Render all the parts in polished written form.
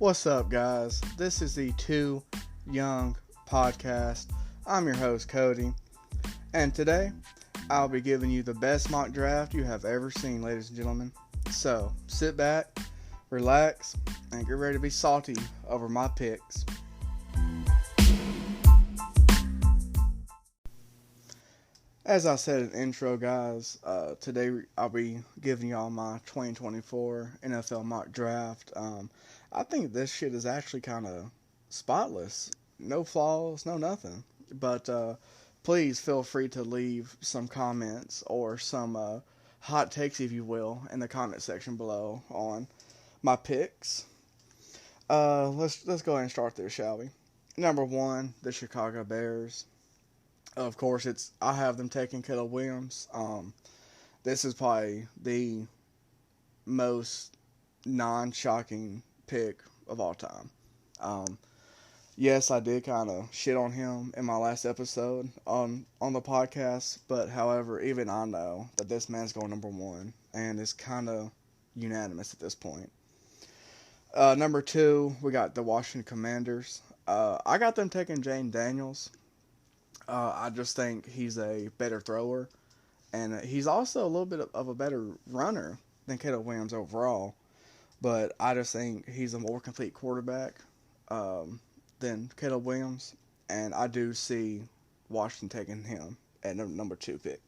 What's up, guys? This is the Too Young Podcast. I'm your host, Cody, and today I'll be giving you the best mock draft you have ever seen, ladies and gentlemen. So sit back, relax, and get ready to be salty over my picks. As I said in the intro, guys, today I'll be giving y'all my 2024 NFL mock draft. I think this shit is actually kind of spotless. No flaws, no nothing. But please feel free to leave some comments or some hot takes, if you will, in the comment section below on my picks. Let's go ahead and start there, shall we? Number 1, the Chicago Bears. Of course, I have them taking Caleb Williams. This is probably the most non-shocking pick of all time. Yes, I did kind of shit on him in my last episode on the podcast, but however, even I know that this man's going number 1, and it's kind of unanimous at this point. Number 2, we got the Washington Commanders. I got them taking Jayden Daniels. I just think he's a better thrower, and he's also a little bit of a better runner than Caleb Williams overall. But I just think he's a more complete quarterback than Caleb Williams, and I do see Washington taking him at number 2 pick.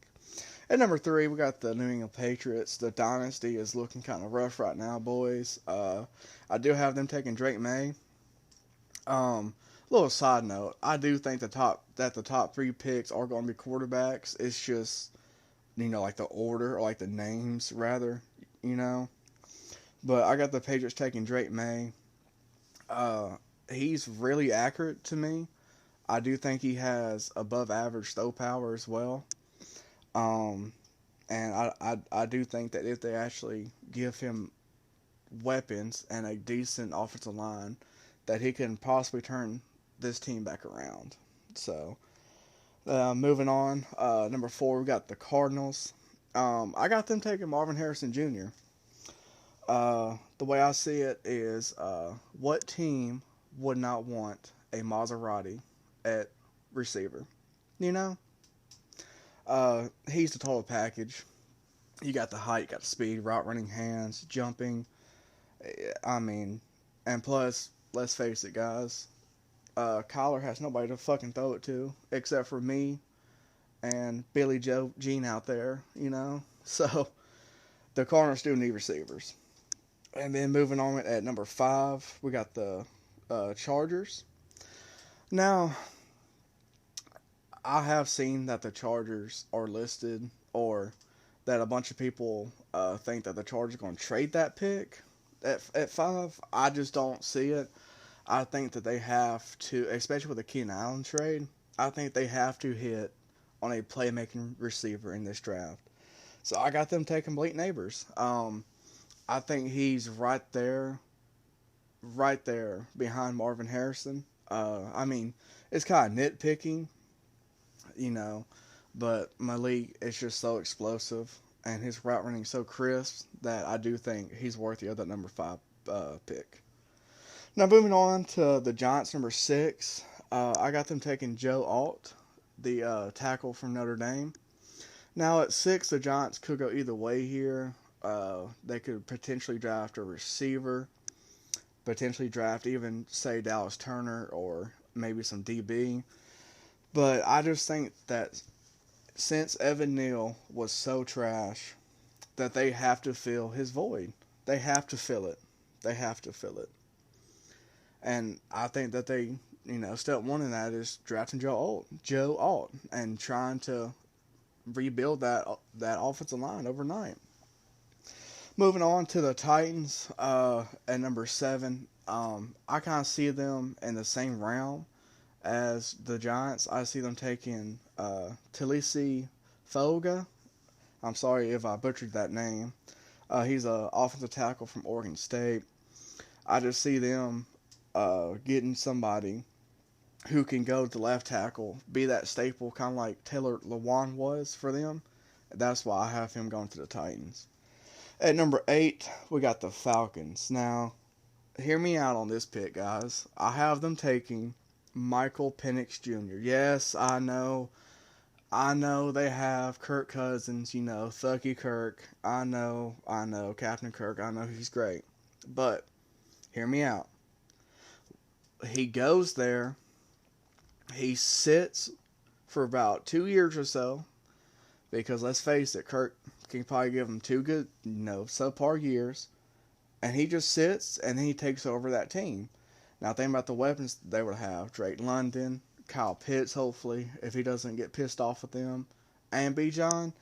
At number 3, we got the New England Patriots. The dynasty is looking kind of rough right now, boys. I do have them taking Drake May. Little side note, I do think the top 3 picks are going to be quarterbacks. It's just, like the order, or like the names, rather, But I got the Patriots taking Drake May. He's really accurate to me. I do think he has above average throw power as well. And I do think that if they actually give him weapons and a decent offensive line, that he can possibly turn this team back around. So, moving on, number 4, we got the Cardinals. I got them taking Marvin Harrison Jr. The way I see it is, what team would not want a Maserati at receiver? He's the total package. You got the height, you got the speed, route running hands, jumping. And plus, let's face it, guys. Kyler has nobody to fucking throw it to except for me and Billy Joe Jean out there, So, the Cardinals do need receivers. And then moving on at number 5, we got the Chargers. Now, I have seen that the Chargers are listed, or that a bunch of people think that the Chargers are going to trade that pick at 5. I just don't see it. I think that they have to, especially with the Keenan Allen trade, I think they have to hit on a playmaking receiver in this draft. So I got them taking Blake Neighbors. I think he's right there behind Marvin Harrison. It's kind of nitpicking, but Malik is just so explosive, and his route running so crisp that I do think he's worthy of that number 5 pick. Now, moving on to the Giants, number 6, I got them taking Joe Alt, the tackle from Notre Dame. Now, at 6, the Giants could go either way here. They could potentially draft a receiver, potentially draft even, say, Dallas Turner or maybe some DB. But I just think that since Evan Neal was so trash, that they have to fill his void. They have to fill it. And I think that they, step 1 in that is drafting Joe Alt, and trying to rebuild that offensive line overnight. Moving on to the Titans, at number 7, I kind of see them in the same realm as the Giants. I see them taking Talisi Foga. I'm sorry if I butchered that name. He's an offensive tackle from Oregon State. I just see them getting somebody who can go to left tackle, be that staple, kind of like Taylor Lewan was for them. That's why I have him going to the Titans. At number 8, we got the Falcons. Now, hear me out on this pick, guys. I have them taking Michael Penix Jr. Yes, I know. I know they have Kirk Cousins, Thucky Kirk. I know, Captain Kirk. I know he's great. But, hear me out. He goes there, he sits for about 2 years or so, because let's face it, Kirk can probably give him two good, subpar years, and he just sits and then he takes over that team. Now, think about the weapons they would have: Drake London, Kyle Pitts, hopefully, if he doesn't get pissed off with them, and Bijan.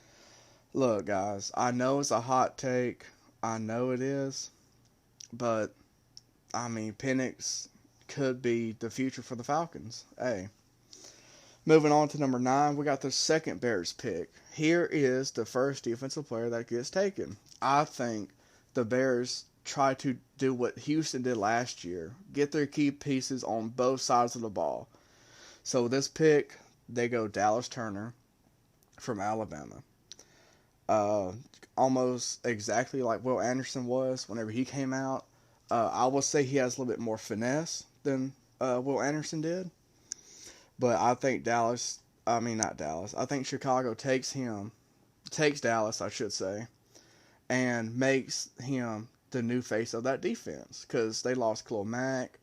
Look, guys, I know it's a hot take. I know it is. But, I mean, Penix could be the future for the Falcons. Hey. Moving on to number 9, we got the second Bears pick. Here is the first defensive player that gets taken. I think the Bears try to do what Houston did last year, get their key pieces on both sides of the ball. So this pick, they go Dallas Turner from Alabama. Almost exactly like Will Anderson was whenever he came out. I will say he has a little bit more finesse than Will Anderson did. But I think I think Chicago takes Dallas, I should say, and makes him the new face of that defense. Because they lost Khalil Mack,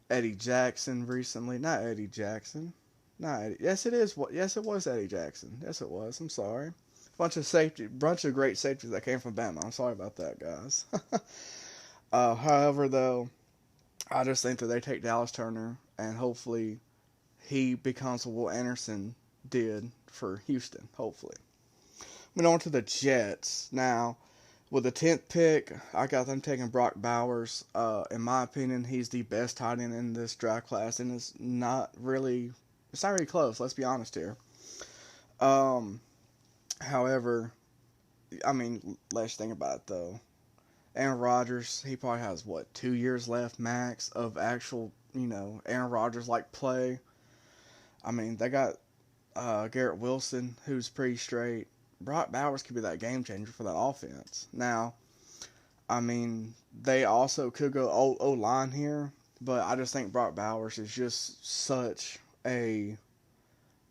Eddie Jackson recently. Not Eddie Jackson. Not Eddie. Yes, it is. Yes, it was Eddie Jackson. Yes, it was. I'm sorry. Bunch of great safeties that came from Bama. I'm sorry about that, guys. However, though, I just think that they take Dallas Turner, and hopefully he becomes what Will Anderson did for Houston, hopefully. Moving on to the Jets. Now, with the 10th pick, I got them taking Brock Bowers. In my opinion, he's the best tight end in this draft class, and it's not really close, let's be honest here. However, I mean, let's think about it, though. Aaron Rodgers, he probably has, 2 years left max of actual, Aaron Rodgers-like play. I mean, they got Garrett Wilson, who's pretty straight. Brock Bowers could be that game changer for that offense. Now, I mean, they also could go O-line here, but I just think Brock Bowers is just such a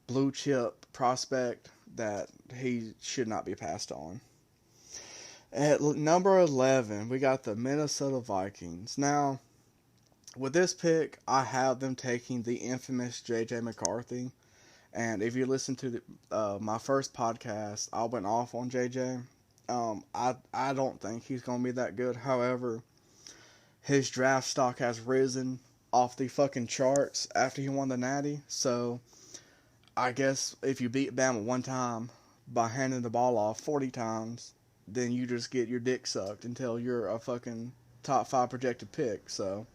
blue chip prospect that he should not be passed on. At number 11, we got the Minnesota Vikings. Now, with this pick, I have them taking the infamous J.J. McCarthy. And if you listen to my first podcast, I went off on J.J. I don't think he's going to be that good. However, his draft stock has risen off the fucking charts after he won the Natty. So, I guess if you beat Bama one time by handing the ball off 40 times, then you just get your dick sucked until you're a fucking top 5 projected pick. So,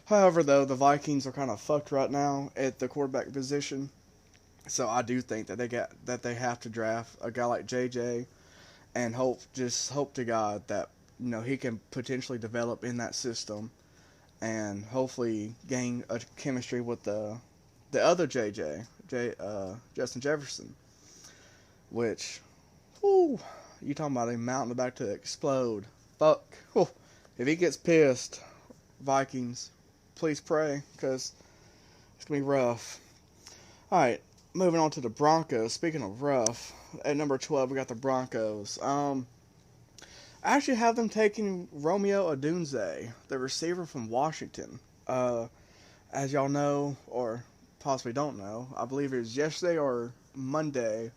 however, though, the Vikings are kind of fucked right now at the quarterback position. So I do think that they have to draft a guy like JJ, and hope to God that he can potentially develop in that system, and hopefully gain a chemistry with the other Justin Jefferson. Which, whoo, you talking about a mountain about to explode? Fuck. Whew. If he gets pissed, Vikings, please pray, because it's gonna be rough. All right. Moving on to the Broncos. Speaking of rough, at number 12, we got the Broncos. I actually have them taking Romeo Odunze, the receiver from Washington. As y'all know, or possibly don't know, I believe it was yesterday or Monday,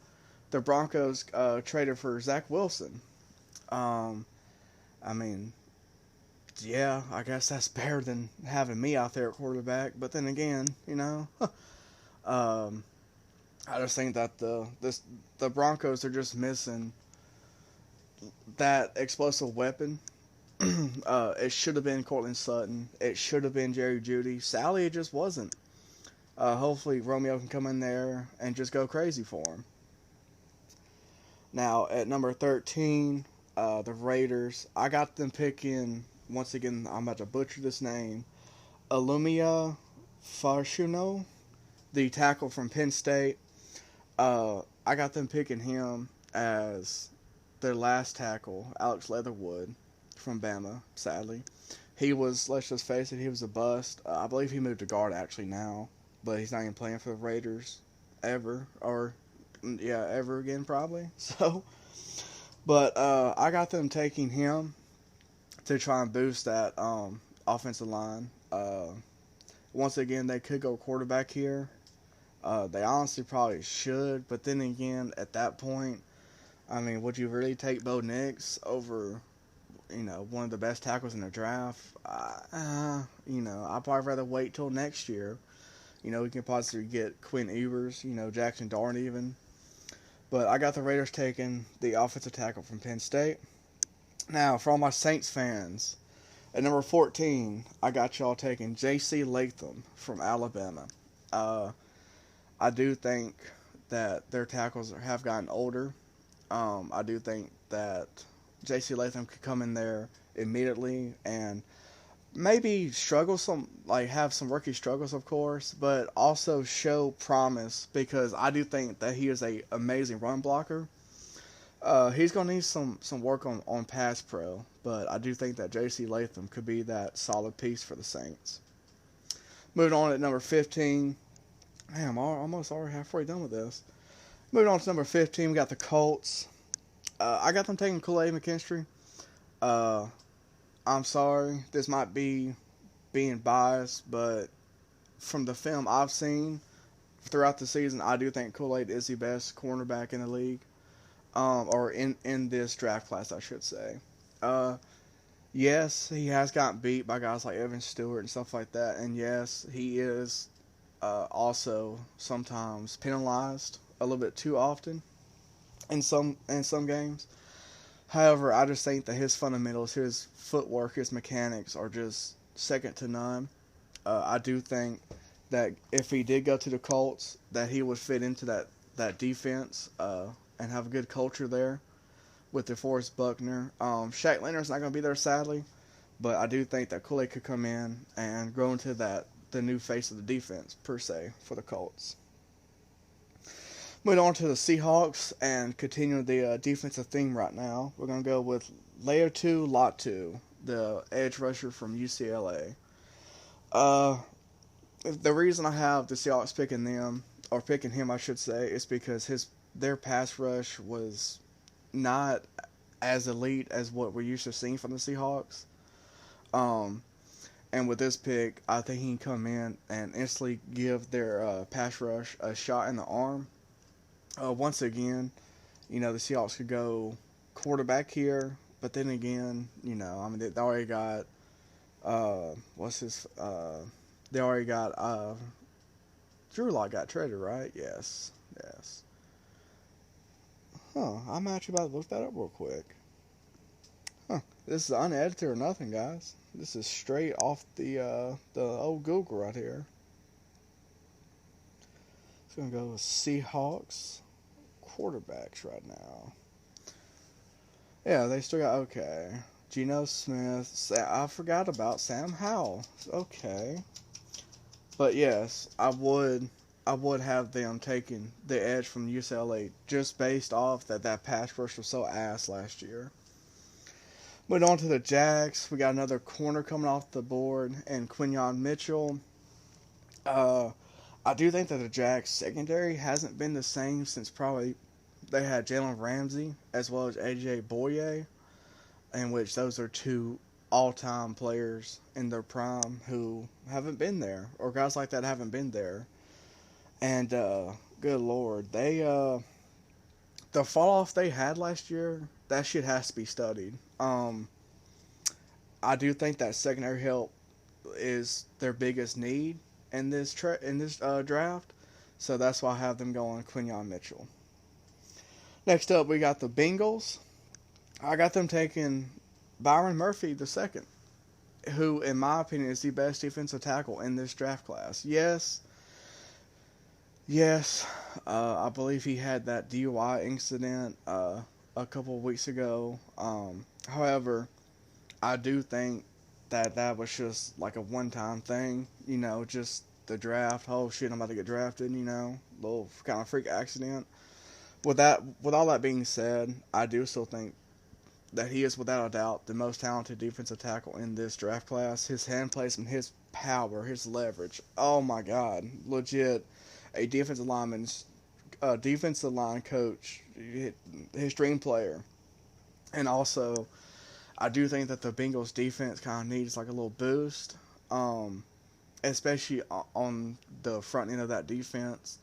the Broncos traded for Zach Wilson. I mean, yeah, I guess that's better than having me out there at quarterback. But then again, I just think that the Broncos are just missing that explosive weapon. It should have been Courtland Sutton. It should have been Jerry Jeudy. Sadly, it just wasn't. Hopefully, Romeo can come in there and just go crazy for him. Now, at number 13, the Raiders. I got them picking, once again, I'm about to butcher this name, Alumia Farshuno, the tackle from Penn State. I got them picking him as their last tackle, Alex Leatherwood from Bama, sadly. He was, let's just face it, he was a bust. I believe he moved to guard actually now, but he's not even playing for the Raiders ever, or yeah, ever again probably. So, but I got them taking him to try and boost that offensive line. Once again, they could go quarterback here. They honestly probably should, but then again, at that point, I mean, would you really take Bo Nix over, one of the best tackles in the draft? I'd probably rather wait till next year. We can possibly get Quinn Ewers, Jackson Dart even. But I got the Raiders taking the offensive tackle from Penn State. Now, for all my Saints fans, at number 14, I got y'all taking J.C. Latham from Alabama. I do think that their tackles have gotten older. I do think that J.C. Latham could come in there immediately and maybe struggle have some rookie struggles, of course, but also show promise because I do think that he is a amazing run blocker. He's going to need some work on pass pro, but I do think that J.C. Latham could be that solid piece for the Saints. Moving on at number 15. Man, I'm almost already halfway done with this. Moving on to number 15, we got the Colts. I got them taking Kool-Aid McKinstry. I'm sorry, this might be being biased, but from the film I've seen throughout the season, I do think Kool-Aid is the best cornerback in the league. Or in this draft class, I should say. Yes, he has gotten beat by guys like Evan Stewart and stuff like that, and yes, he is also sometimes penalized a little bit too often in some games. However, I just think that his fundamentals, his footwork, his mechanics are just second to none. I do think that if he did go to the Colts, that he would fit into that defense and have a good culture there with DeForest Buckner. Shaq Leonard's not going to be there, sadly, but I do think that Kool-Aid could come in and grow into the new face of the defense, per se, for the Colts. Moving on to the Seahawks and continuing the defensive theme right now, we're going to go with Laiatu Latu, the edge rusher from UCLA. The reason I have the Seahawks picking him, I should say, is because their pass rush was not as elite as what we're used to seeing from the Seahawks. And with this pick, I think he can come in and instantly give their pass rush a shot in the arm. Once again, the Seahawks could go quarterback here, but then again, they already got, they already got, Drew Lock got traded, right? Yes. I'm actually about to look that up real quick. This is unedited or nothing, guys. This is straight off the old Google right here. It's going to go with Seahawks quarterbacks right now. Yeah, they still got, okay. Geno Smith. I forgot about Sam Howell. Okay. But yes, I would have them taking the edge from UCLA just based off that pass rush was so ass last year. Moving on to the Jags, we got another corner coming off the board, and Quinyon Mitchell. I do think that the Jags secondary hasn't been the same since probably they had Jalen Ramsey as well as AJ Bouye, in which those are two all-time players in their prime who haven't been there, or guys like that haven't been there. And good Lord, the fall off they had last year, that shit has to be studied. I do think that secondary help is their biggest need in this draft, so that's why I have them going Quinyon Mitchell. Next up, we got the Bengals. I got them taking Byron Murphy II, who, in my opinion, is the best defensive tackle in this draft class. Yes, I believe he had that DUI incident a couple of weeks ago. However, I do think that was just like a one-time thing, just the draft. Oh shit, I'm about to get drafted, little kind of freak accident. With all that being said, I do still think that he is without a doubt the most talented defensive tackle in this draft class. His hand placement, his power, his leverage. Oh my God, legit, a defensive line coach, his dream player. And also, I do think that the Bengals defense kind of needs like a little boost, especially on the front end of that defense.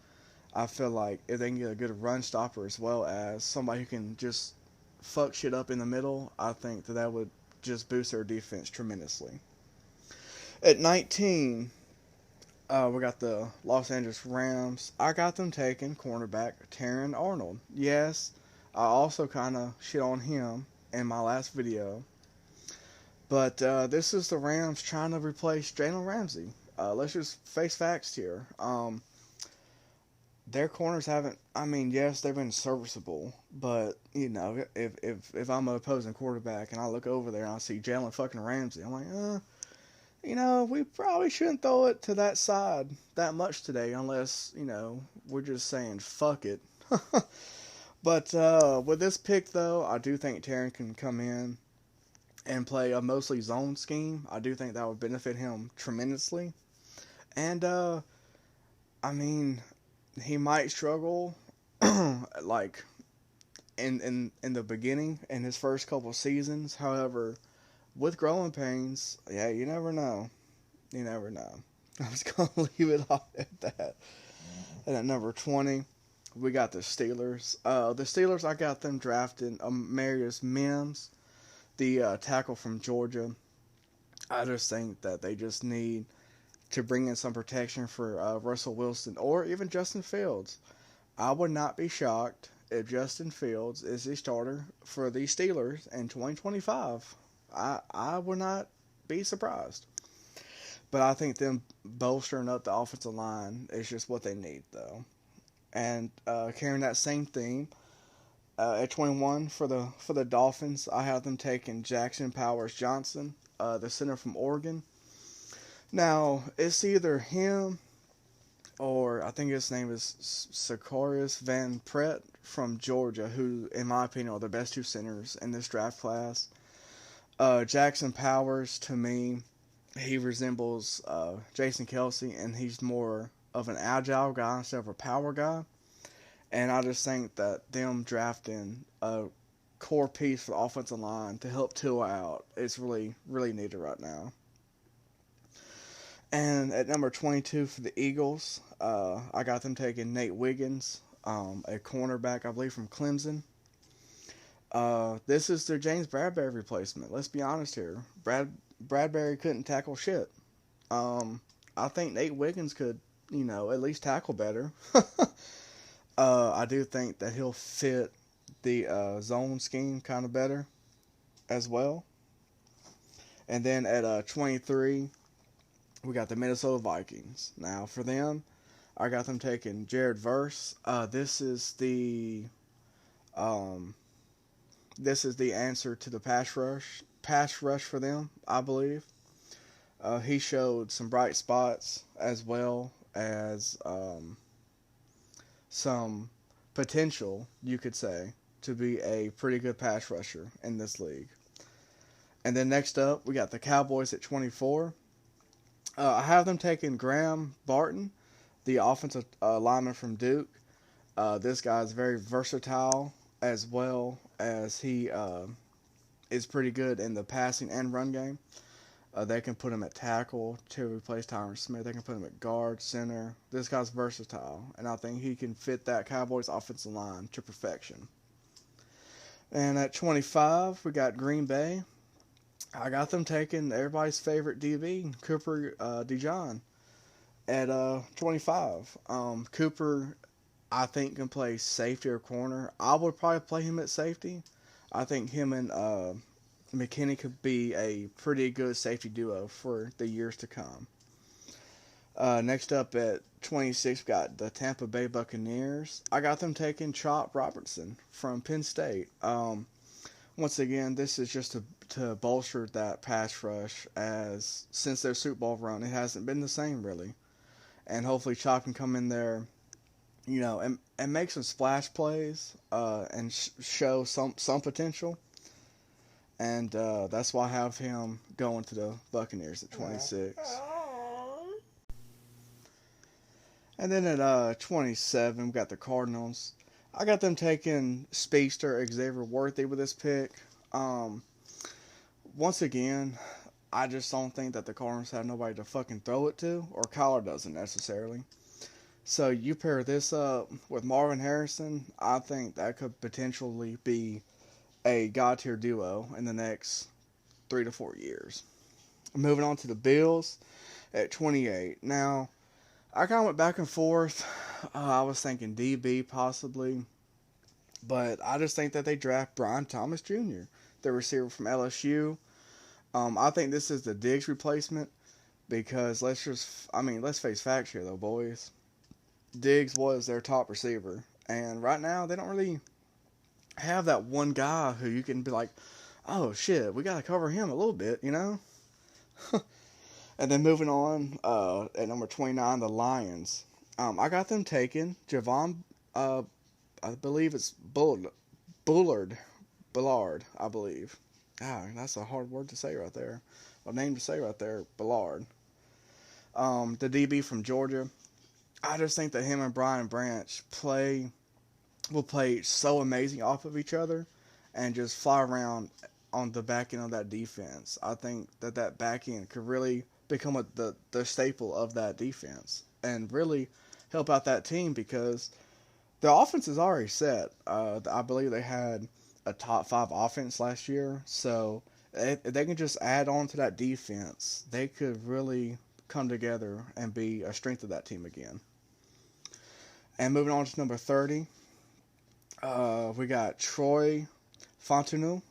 I feel like if they can get a good run stopper as well as somebody who can just fuck shit up in the middle, I think that would just boost their defense tremendously. At 19, we got the Los Angeles Rams. I got them taking cornerback Terran Arnold. Yes, I also kind of shit on him in my last video. But this is the Rams trying to replace Jalen Ramsey. Let's just face facts here. Their corners haven't. I mean, yes, they've been serviceable, but you know, if I'm an opposing quarterback and I look over there and I see Jalen fucking Ramsey, I'm like, you know, we probably shouldn't throw it to that side that much today, unless you know we're just saying fuck it. But with this pick, though, I do think Terran can come in and play a mostly zone scheme. I do think that would benefit him tremendously. And, I mean, he might struggle, like, in the beginning, in his first couple seasons. However, with growing pains, yeah, you never know. You never know. I'm just going to leave it off at that. And at number 20, we got the Steelers. The Steelers, I got them drafting Marius Mims, the tackle from Georgia. I just think that they just need to bring in some protection for Russell Wilson or even Justin Fields. I would not be shocked if Justin Fields is the starter for the Steelers in 2025. I would not be surprised. But I think them bolstering up the offensive line is just what they need, though. And carrying that same theme, at 21 for the Dolphins, I have them taking Jackson Powers Johnson, the center from Oregon. Now, it's either him or I think his name is Sicarius Van Pret from Georgia, who, in my opinion, are the best two centers in this draft class. Jackson Powers, to me, he resembles Jason Kelsey, and he's more of an agile guy instead of a power guy. And I just think that them drafting a core piece for the offensive line to help Tua out is really, really needed right now. And at number 22 for the Eagles, I got them taking Nate Wiggins, a cornerback, I believe, from Clemson. This is their James Bradberry replacement. Let's be honest here. Bradberry couldn't tackle shit. I think Nate Wiggins could, you know, at least tackle better. I do think that he'll fit the zone scheme kind of better as well. And then at 23, we got the Minnesota Vikings. Now, for them, I got them taking Jared Verse. This is the answer to the pass rush for them, I believe. He showed some bright spots as well as some potential, you could say, to be a pretty good pass rusher in this league. And then next up, we got the Cowboys at 24. I have them taking Graham Barton, the offensive lineman from Duke. This guy is very versatile, as well as he is pretty good in the passing and run game. They can put him at tackle to replace Tyron Smith. They can put him at guard, center. This guy's versatile, and I think he can fit that Cowboys offensive line to perfection. And at 25, we got Green Bay. I got them taking everybody's favorite DB, Cooper DeJean, at 25. Cooper, I think, can play safety or corner. I would probably play him at safety. I think him and McKinney could be a pretty good safety duo for the years to come. Next up at 26, we got the Tampa Bay Buccaneers. I got them taking Chop Robertson from Penn State. Once again, this is just to bolster that pass rush, as since their Super Bowl run, it hasn't been the same really. And hopefully Chop can come in there, you know, and make some splash plays and show some potential. And that's why I have him going to the Buccaneers at 26. And then at 27, we got the Cardinals. I got them taking speedster Xavier Worthy with this pick. Um, Once again, I just don't think that the Cardinals have nobody to fucking throw it to, or Kyler doesn't necessarily. So you pair this up with Marvin Harrison, I think that could potentially be a god tier duo in the next 3 to 4 years. Moving on to the Bills at 28. Now, I kind of went back and forth. I was thinking DB possibly, but I just think that they draft Brian Thomas Jr., the receiver from LSU. I think this is the Diggs replacement because let's face facts here though, boys. Diggs was their top receiver, and right now they don't really have that one guy who you can be like, oh shit, we gotta cover him a little bit, you know? And then moving on, at number 29, the Lions. I got them taking Javon, I believe it's Bullard, I believe. Ah, that's a hard word to say right there. A name to say right there, Bullard. The DB from Georgia. I just think that him and Brian Branch will play so amazing off of each other and just fly around on the back end of that defense. I think that back end could really become the staple of that defense and really help out that team because the offense is already set. I believe they had a top 5 offense last year, so if they can just add on to that defense, they could really come together and be a strength of that team again. And moving on to number 30, we got Troy Fontenot,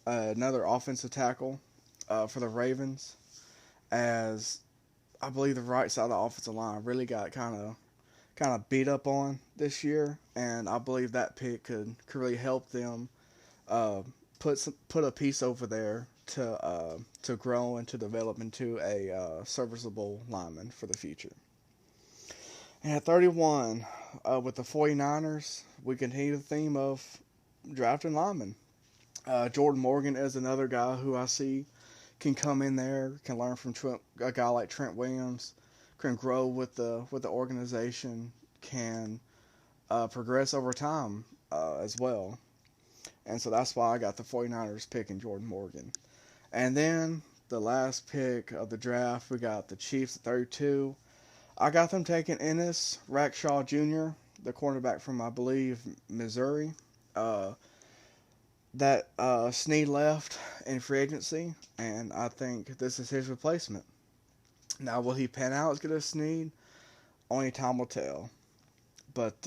another offensive tackle for the Ravens, as I believe the right side of the offensive line really got kind of beat up on this year, and I believe that pick could really help them put a piece over there to grow and to develop into a serviceable lineman for the future. And at 31, with the 49ers, we continue the theme of drafting linemen. Jordan Morgan is another guy who I see can come in there, can learn from a guy like Trent Williams, can grow with the organization, can progress over time as well. And so that's why I got the 49ers picking Jordan Morgan. And then the last pick of the draft, we got the Chiefs at 32. I got them taking Ennis Rackshaw Jr., the cornerback from, I believe, Missouri. Snead left in free agency, and I think this is his replacement. Now, will he pan out as good as Snead? Only time will tell. But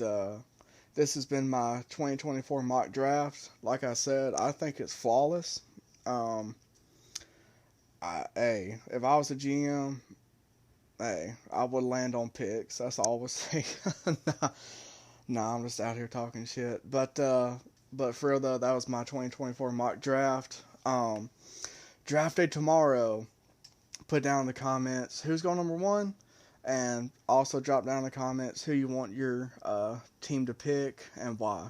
this has been my 2024 mock draft. Like I said, I think it's flawless. If I was a GM, I would land on picks. That's all I would say. Nah, I'm just out here talking shit. But for real though, that was my 2024 mock draft. Draft day tomorrow. Put down in the comments who's going number 1, and also drop down in the comments who you want your team to pick and why.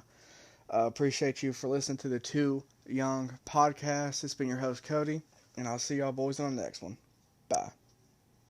Appreciate you for listening to the Too Young podcast. It's been your host Cody, and I'll see y'all boys on the next one. Bye.